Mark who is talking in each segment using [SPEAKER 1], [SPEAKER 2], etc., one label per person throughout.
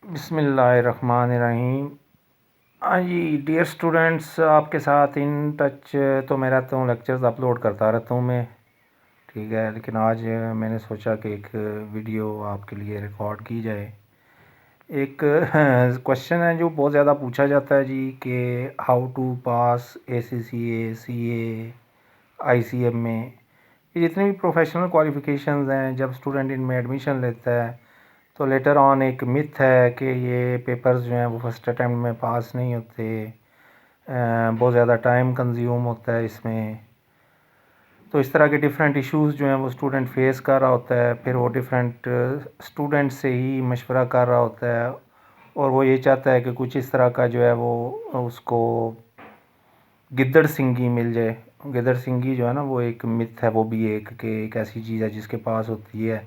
[SPEAKER 1] बिस्मिल्लाहिर्रहमानिर्रहीम। हाँ जी dear students, आपके साथ इन टच तो मैं रहता हूँ, लेक्चर्स अपलोड करता रहता हूँ मैं। ठीक है, लेकिन आज मैंने सोचा कि एक वीडियो आपके लिए रिकॉर्ड की जाए। एक क्वेश्चन है जो बहुत ज़्यादा पूछा जाता है जी कि how to pass ACCA CA ICM में। ये जितने भी प्रोफेशनल क्वालिफ़िकेशंस हैं, जब स्टूडेंट इनमें एडमिशन लेता है तो लेटर ऑन एक मिथ है कि ये पेपर्स जो हैं वो फर्स्ट अटैम्प्ट में पास नहीं होते, बहुत ज़्यादा टाइम कंज्यूम होता है इसमें। तो इस तरह के डिफरेंट इश्यूज़ जो हैं वो स्टूडेंट फेस कर रहा होता है, फिर वो डिफरेंट स्टूडेंट से ही मशवरा कर रहा होता है और वो ये चाहता है कि कुछ इस तरह का जो है वो उसको गिद्दड़ सिंगी मिल जाए। गिद्दड़ सिंगी जो है ना वो एक मिथ है, वो भी एक ऐसी चीज़ है जिसके पास होती है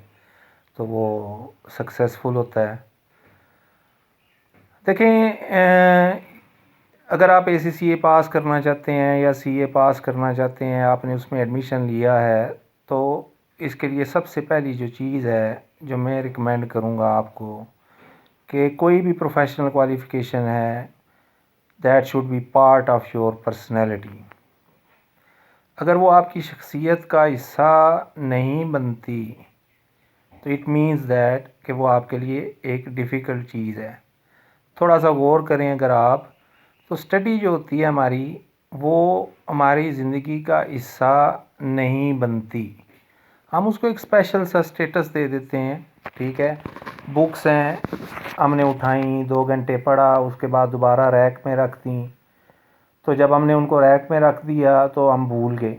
[SPEAKER 1] तो वो सक्सेसफुल होता है। देखें, अगर आप ACCA पास करना चाहते हैं या CA पास करना चाहते हैं, आपने उसमें एडमिशन लिया है, तो इसके लिए सबसे पहली जो चीज़ है जो मैं रिकमेंड करूँगा आपको कि कोई भी प्रोफेशनल क्वालिफ़िकेशन है that should be part of your personality. अगर वो आपकी शख्सियत का हिस्सा नहीं बनती तो इट मीन्स दैट कि वो आपके लिए एक डिफ़िकल्ट चीज़ है। थोड़ा सा गौर करें अगर आप, तो स्टडी जो होती है हमारी, वो हमारी ज़िंदगी का हिस्सा नहीं बनती। हम उसको एक स्पेशल सा स्टेटस दे देते हैं। ठीक है, बुक्स हैं, हमने उठाई, 2 घंटे पढ़ा, उसके बाद दोबारा रैक में रख दी। तो जब हमने उनको रैक में रख दिया तो हम भूल गए।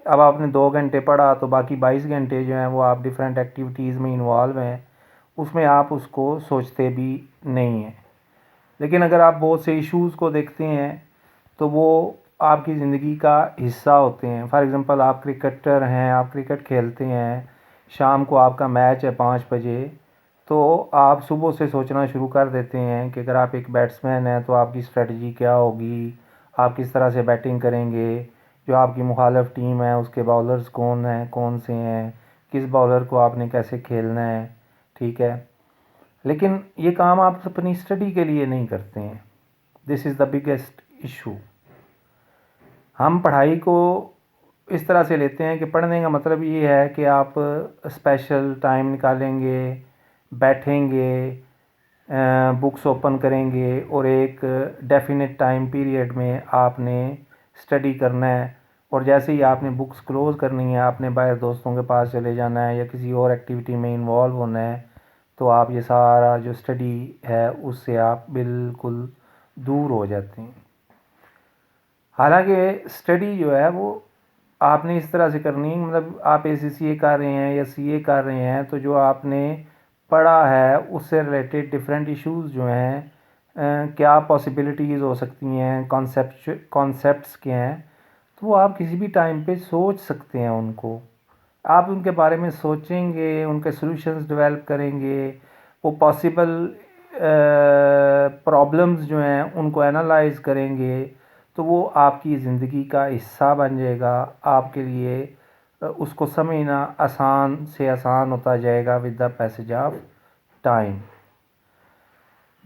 [SPEAKER 1] अब आपने 2 घंटे पढ़ा तो बाकी 22 घंटे जो हैं वो आप डिफरेंट एक्टिविटीज़ में इन्वॉल्व हैं, उसमें आप उसको सोचते भी नहीं हैं। लेकिन अगर आप बहुत से इश्यूज़ को देखते हैं तो वो आपकी ज़िंदगी का हिस्सा होते हैं। फॉर एग्ज़ाम्पल, आप क्रिकेटर हैं, आप क्रिकेट खेलते हैं, शाम को आपका मैच है 5 बजे, तो आप सुबह से सोचना शुरू कर देते हैं कि अगर आप एक बैट्समैन हैं तो आपकी स्ट्रेटजी क्या होगी, आप किस तरह से बैटिंग करेंगे, जो आपकी मुखालिफ टीम है उसके बॉलर्स कौन हैं, कौन से हैं, किस बॉलर को आपने कैसे खेलना है। ठीक है, लेकिन ये काम आप अपनी स्टडी के लिए नहीं करते हैं। This is the biggest issue. हम पढ़ाई को इस तरह से लेते हैं कि पढ़ने का मतलब ये है कि आप स्पेशल टाइम निकालेंगे, बैठेंगे, बुक्स ओपन करेंगे और एक डेफिनेट टाइम पीरियड में आपने स्टडी करना है। और जैसे ही आपने बुक्स क्लोज़ करनी है, आपने बाहर दोस्तों के पास चले जाना है या किसी और एक्टिविटी में इन्वॉल्व होना है, तो आप ये सारा जो स्टडी है उससे आप बिल्कुल दूर हो जाते हैं। हालांकि स्टडी जो है वो आपने इस तरह से करनी है, मतलब आप ACCA कर रहे हैं या CA कर रहे हैं तो जो आपने पढ़ा है उससे रिलेटेड डिफरेंट इश्यूज़ जो हैं, क्या पॉसिबिलिटीज़ हो सकती हैं, कॉन्सेप्ट्स क्या हैं, तो वो आप किसी भी टाइम पे सोच सकते हैं उनको। आप उनके बारे में सोचेंगे, उनके सॉल्यूशंस डेवलप करेंगे, वो पॉसिबल प्रॉब्लम्स जो हैं उनको एनालाइज करेंगे, तो वो आपकी ज़िंदगी का हिस्सा बन जाएगा। आपके लिए उसको समझना आसान से आसान होता जाएगा with the passage of time.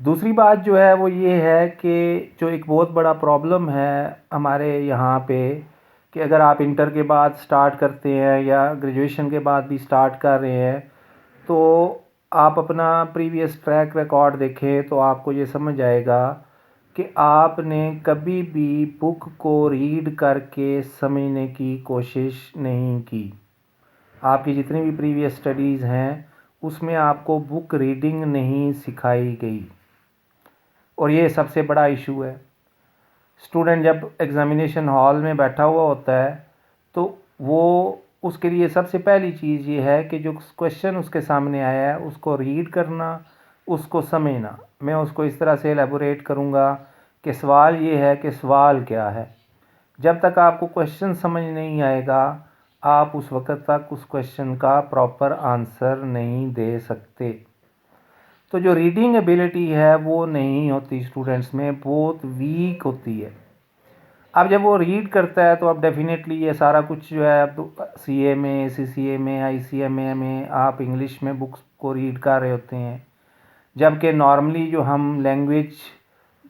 [SPEAKER 1] दूसरी बात जो है वो ये है कि जो एक बहुत बड़ा प्रॉब्लम है हमारे यहाँ पे, कि अगर आप इंटर के बाद स्टार्ट करते हैं या ग्रेजुएशन के बाद भी स्टार्ट कर रहे हैं, तो आप अपना प्रीवियस ट्रैक रिकॉर्ड देखें तो आपको ये समझ आएगा कि आपने कभी भी बुक को रीड करके समझने की कोशिश नहीं की। आपकी जितनी भी प्रीवियस स्टडीज़ हैं उसमें आपको बुक रीडिंग नहीं सिखाई गई, और ये सबसे बड़ा इशू है। स्टूडेंट जब एग्ज़ामिनेशन हॉल में बैठा हुआ होता है तो वो उसके लिए सबसे पहली चीज़ ये है कि जो क्वेश्चन उसके सामने आया है उसको रीड करना, उसको समझना। मैं उसको इस तरह से एलेबोरेट करूँगा कि सवाल ये है कि सवाल क्या है। जब तक आपको क्वेश्चन समझ नहीं आएगा, आप उस वक्त तक उस क्वेश्चन का प्रॉपर आंसर नहीं दे सकते। तो जो रीडिंग एबिलिटी है वो नहीं होती स्टूडेंट्स में, बहुत वीक होती है। अब जब वो रीड करता है तो अब डेफिनेटली ये सारा कुछ जो है, अब CA में, ACCA में, ICMA में आप इंग्लिश में बुक्स को रीड कर रहे होते हैं, जबकि नॉर्मली जो हम लैंग्वेज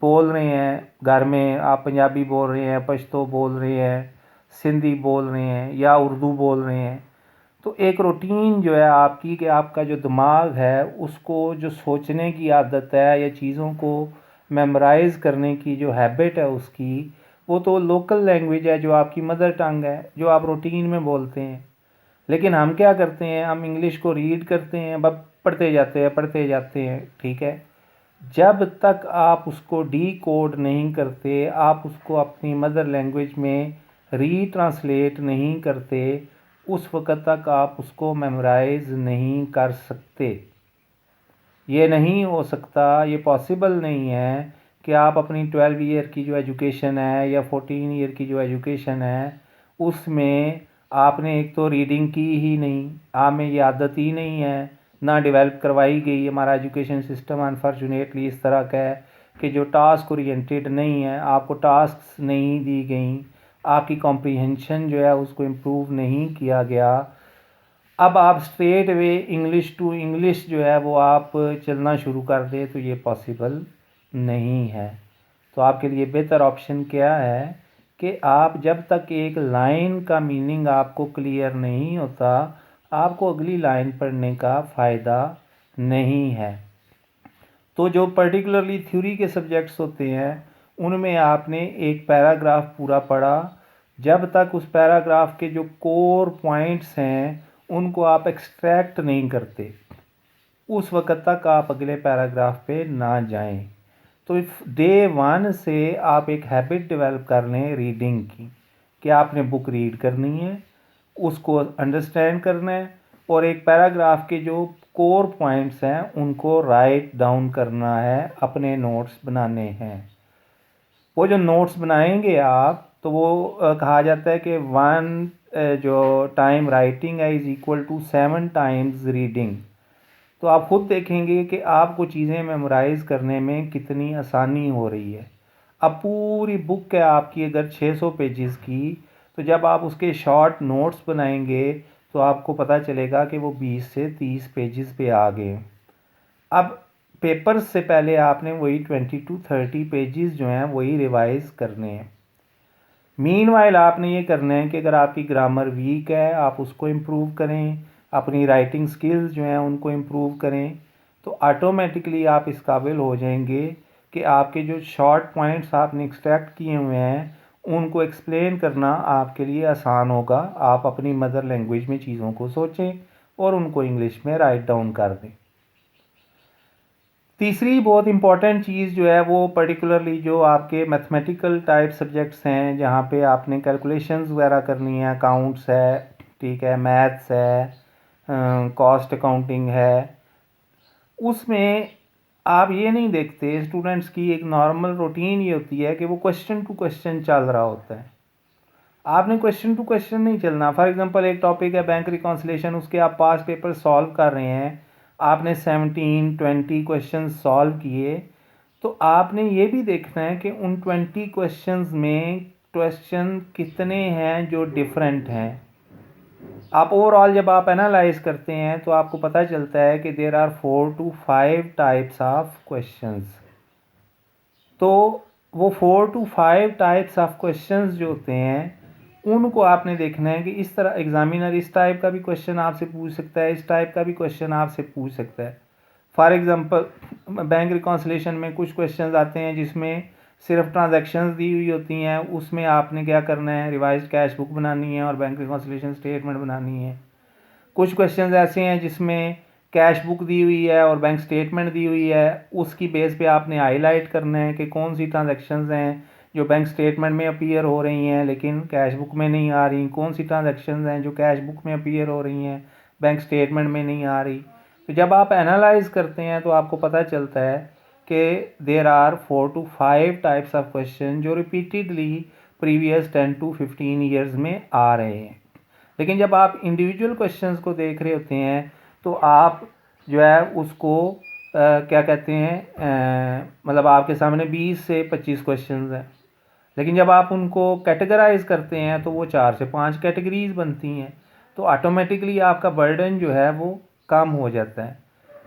[SPEAKER 1] बोल रहे हैं घर में, आप पंजाबी बोल रहे हैं, पश्तो बोल रहे हैं, सिंधी बोल रहे हैं या उर्दू बोल रहे हैं, तो एक रूटीन जो है आपकी कि आपका जो दिमाग है उसको जो सोचने की आदत है या चीज़ों को मेमोराइज़ करने की जो हैबिट है उसकी, वो तो लोकल लैंग्वेज है जो आपकी मदर टंग है, जो आप रूटीन में बोलते हैं। लेकिन हम क्या करते हैं, हम इंग्लिश को रीड करते हैं, बस पढ़ते जाते हैं, ठीक है। जब तक आप उसको डीकोड नहीं करते, आप उसको अपनी मदर लैंग्वेज में रीट्रांसलेट नहीं करते, उस वक़्त तक आप उसको मेमोराइज़ नहीं कर सकते। ये नहीं हो सकता, ये पॉसिबल नहीं है कि आप अपनी 12 ईयर की जो एजुकेशन है या 14 ईयर की जो एजुकेशन है उसमें आपने एक तो रीडिंग की ही नहीं, आप में ये आदत ही नहीं है, ना डेवलप करवाई गई। हमारा एजुकेशन सिस्टम अनफॉर्चुनेटली इस तरह का है कि जो टास्क ओरिएंटेड नहीं है, आपको टास्क नहीं दी गई, आपकी कॉम्प्रिहेंशन जो है उसको इम्प्रूव नहीं किया गया। अब आप straight way English to English जो है वो आप चलना शुरू कर दें तो ये पॉसिबल नहीं है। तो आपके लिए बेहतर ऑप्शन क्या है कि आप जब तक एक लाइन का मीनिंग आपको क्लियर नहीं होता, आपको अगली लाइन पढ़ने का फ़ायदा नहीं है। तो जो पर्टिकुलरली थ्योरी के सब्जेक्ट्स होते हैं उनमें आपने एक पैराग्राफ पूरा पढ़ा, जब तक उस पैराग्राफ के जो कोर पॉइंट्स हैं उनको आप एक्सट्रैक्ट नहीं करते, उस वक़्त तक आप अगले पैराग्राफ पे ना जाएं। तो डे 1 से आप एक हैबिट डेवलप कर लें रीडिंग की, कि आपने बुक रीड करनी है, उसको अंडरस्टैंड करना है और एक पैराग्राफ के जो कोर पॉइंट्स हैं उनको राइट डाउन करना है, अपने नोट्स बनाने हैं। वो जो नोट्स बनाएंगे आप, तो वो कहा जाता है कि 1 जो टाइम राइटिंग है is equal to 7 times reading. तो आप खुद देखेंगे कि आपको चीज़ें मेमोराइज़ करने में कितनी आसानी हो रही है। अब पूरी बुक है आपकी अगर 600 पेजेस की, तो जब आप उसके शॉर्ट नोट्स बनाएंगे तो आपको पता चलेगा कि वो 20 से 30 पेजेस पे आ गए। अब पेपर्स से पहले आपने वही 20 टू 30 पेजेस जो हैं वही रिवाइज़ करने हैं। मीनवाइल आपने ये करना है कि अगर आपकी ग्रामर वीक है आप उसको इम्प्रूव करें, अपनी राइटिंग स्किल्स जो हैं उनको इम्प्रूव करें, तो ऑटोमेटिकली आप इस काबिल हो जाएंगे कि आपके जो शॉर्ट पॉइंट्स आपने एक्सट्रैक्ट किए हुए हैं उनको एक्सप्लेन करना आपके लिए आसान होगा। आप अपनी मदर लैंग्वेज में चीज़ों को सोचें और उनको इंग्लिश में राइट डाउन कर दें। तीसरी बहुत इंपॉर्टेंट चीज़ जो है वो पर्टिकुलरली जो आपके मैथमेटिकल टाइप सब्जेक्ट्स हैं जहाँ पे आपने कैलकुलेशंस वगैरह करनी है, अकाउंट्स है, ठीक है, मैथ्स है, कॉस्ट अकाउंटिंग है, उसमें आप ये नहीं देखते, स्टूडेंट्स की एक नॉर्मल रूटीन ये होती है कि वो क्वेश्चन टू क्वेश्चन चल रहा होता है। आपने क्वेश्चन टू क्वेश्चन नहीं चलना। फॉर एग्जांपल एक टॉपिक है बैंक रिकॉन्सिलेशन, उसके आप पास पेपर सॉल्व कर रहे हैं, आपने 17-20 क्वेश्चन सॉल्व किए, तो आपने ये भी देखना है कि उन 20 क्वेश्चंस में क्वेश्चन कितने हैं जो डिफरेंट हैं। आप ओवरऑल जब आप एनालाइज करते हैं तो आपको पता चलता है कि there are 4 to 5 types of questions. तो वो 4 to 5 टाइप्स ऑफ क्वेश्चंस जो होते हैं उनको आपने देखना है कि इस तरह एग्जामिनर इस टाइप का भी क्वेश्चन आपसे पूछ सकता है, इस टाइप का भी क्वेश्चन आपसे पूछ सकता है। फॉर एग्जांपल बैंक रिकॉन्सिलेशन में कुछ क्वेश्चंस आते हैं जिसमें सिर्फ ट्रांजैक्शंस दी हुई होती हैं, उसमें आपने क्या करना है, रिवाइज्ड कैश बुक बनानी है और बैंक रिकॉन्सिलेशन स्टेटमेंट बनानी है। कुछ क्वेश्चंस ऐसे हैं जिसमें कैश बुक दी हुई है और बैंक स्टेटमेंट दी हुई है, उसकी बेस पे आपने हाईलाइट करना है कि कौन सी ट्रांजैक्शंस हैं जो बैंक स्टेटमेंट में अपीयर हो रही हैं लेकिन कैश बुक में नहीं आ रही, कौन सी ट्रांजैक्शंस हैं जो कैश बुक में अपीयर हो रही हैं बैंक स्टेटमेंट में नहीं आ रही। तो जब आप एनालाइज करते हैं तो आपको पता चलता है कि there are 4 to 5 types of question जो रिपीटेडली प्रीवियस 10 to 15 ईयर्स में आ रहे हैं। लेकिन जब आप इंडिविजुअल क्वेश्चंस को देख रहे होते हैं तो आप जो है उसको क्या कहते हैं, मतलब आपके सामने 20 से 25 क्वेश्चंस हैं, लेकिन जब आप उनको कैटेगराइज करते हैं तो वो 4 से 5 कैटेगरीज बनती हैं, तो ऑटोमेटिकली आपका बर्डन जो है वो कम हो जाता है।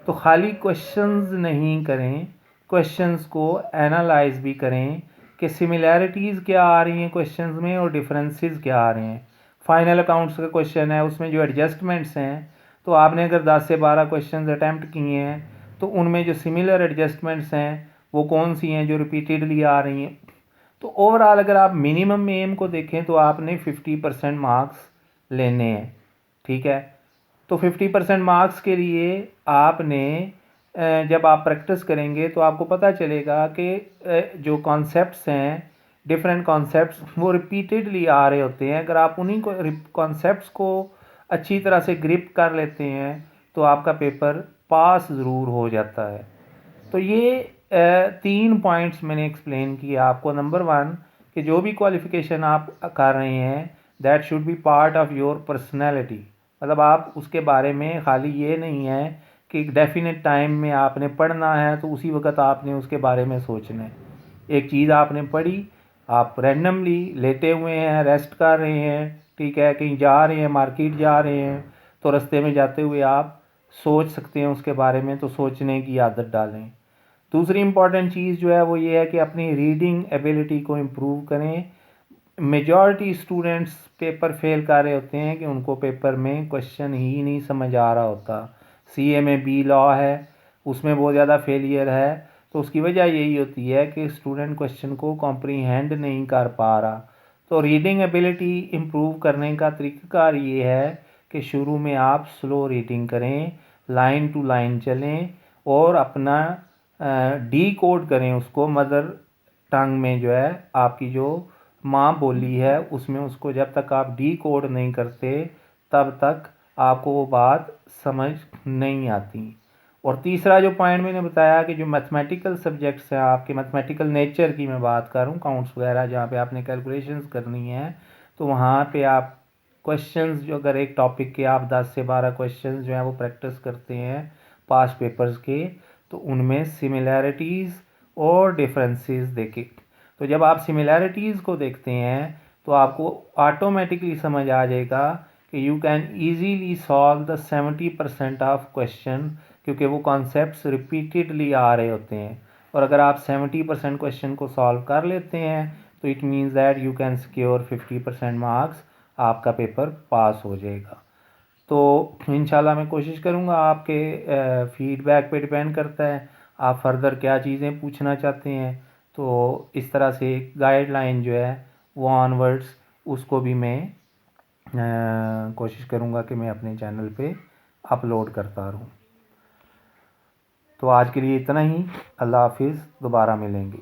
[SPEAKER 1] तो खाली क्वेश्चंस नहीं करें, क्वेश्चंस को एनालाइज भी करें कि सिमिलैरिटीज़ क्या आ रही हैं क्वेश्चंस में और डिफरेंसेस क्या आ रहे हैं। फाइनल अकाउंट्स का क्वेश्चन है, उसमें जो एडजस्टमेंट्स हैं, तो आपने अगर 10 से 12 क्वेश्चंस अटैम्प्ट किए हैं तो उनमें जो सिमिलर एडजस्टमेंट्स हैं वो कौन सी हैं जो रिपीटेडली आ रही हैं। तो ओवरऑल अगर आप मिनिमम एम को देखें तो आपने 50% मार्क्स लेने हैं, ठीक है। तो 50% मार्क्स के लिए आपने जब आप प्रैक्टिस करेंगे तो आपको पता चलेगा कि जो कॉन्सेप्ट्स हैं, डिफरेंट कॉन्सेप्ट्स वो रिपीटेडली आ रहे होते हैं। अगर आप उन्हीं को कॉन्सेप्ट्स को अच्छी तरह से ग्रिप कर लेते हैं तो आपका पेपर पास ज़रूर हो जाता है। तो ये 3 पॉइंट्स मैंने एक्सप्लेन किए आपको। नंबर 1 कि जो भी क्वालिफ़िकेशन आप कर रहे हैं that should be part of your personality. मतलब आप उसके बारे में खाली ये नहीं है कि एक डेफिनेट टाइम में आपने पढ़ना है तो उसी वक्त आपने उसके बारे में सोचना है। एक चीज़ आपने पढ़ी, आप रैंडमली लेटे हुए हैं, रेस्ट कर रहे हैं, ठीक है, कहीं जा रहे हैं, मार्केट जा रहे हैं, तो रास्ते में जाते हुए आप सोच सकते हैं उसके बारे में, तो सोचने की आदत डालें। दूसरी इम्पॉर्टेंट चीज़ जो है वो ये है कि अपनी रीडिंग एबिलिटी को इम्प्रूव करें। मेजॉरिटी स्टूडेंट्स पेपर फेल कर रहे होते हैं कि उनको पेपर में क्वेश्चन ही नहीं समझ आ रहा होता। सीए में बी लॉ है, उसमें बहुत ज़्यादा फेलियर है। तो उसकी वजह यही होती है कि स्टूडेंट क्वेश्चन को कॉम्प्रीहेंड नहीं कर पा रहा। तो रीडिंग एबिलिटी इम्प्रूव करने का तरीक़ाकार ये है कि शुरू में आप स्लो रीडिंग करें, लाइन टू लाइन चलें और अपना डी कोड करें उसको मदर टंग में, जो है आपकी जो माँ बोली है उसमें। उसको जब तक आप डी कोड नहीं करते तब तक आपको वो बात समझ नहीं आती। और तीसरा जो पॉइंट मैंने बताया कि जो मैथमेटिकल सब्जेक्ट्स हैं आपके, मैथमेटिकल नेचर की मैं बात कर रहा हूँ, काउंट्स वगैरह जहाँ पे आपने कैलकुलेशंस करनी है, तो वहाँ पे आप क्वेश्चंस जो अगर एक टॉपिक के आप 10 से 12 क्वेश्चंस जो हैं वो प्रैक्टिस करते हैं पास्ट पेपर्स के, तो उनमें सिमिलैरिटीज़ और डिफरेंसेस देखें। तो जब आप सिमिलैरिटीज़ को देखते हैं तो आपको ऑटोमेटिकली समझ आ जाएगा कि you can easily solve the 70% of question, क्योंकि वो कॉन्सेप्ट्स रिपीटेडली आ रहे होते हैं। और अगर आप 70% क्वेश्चन को सॉल्व कर लेते हैं तो it means that you can secure 50% marks, आपका पेपर पास हो जाएगा। तो इंशाल्लाह मैं कोशिश करूँगा, आपके फीडबैक पे डिपेंड करता है आप फर्दर क्या चीज़ें पूछना चाहते हैं। तो इस तरह से गाइडलाइन जो है वो ऑनवर्ड्स उसको भी मैं कोशिश करूँगा कि मैं अपने चैनल पे अपलोड करता रहूँ। तो आज के लिए इतना ही। अल्लाह हाफिज़, दोबारा मिलेंगे।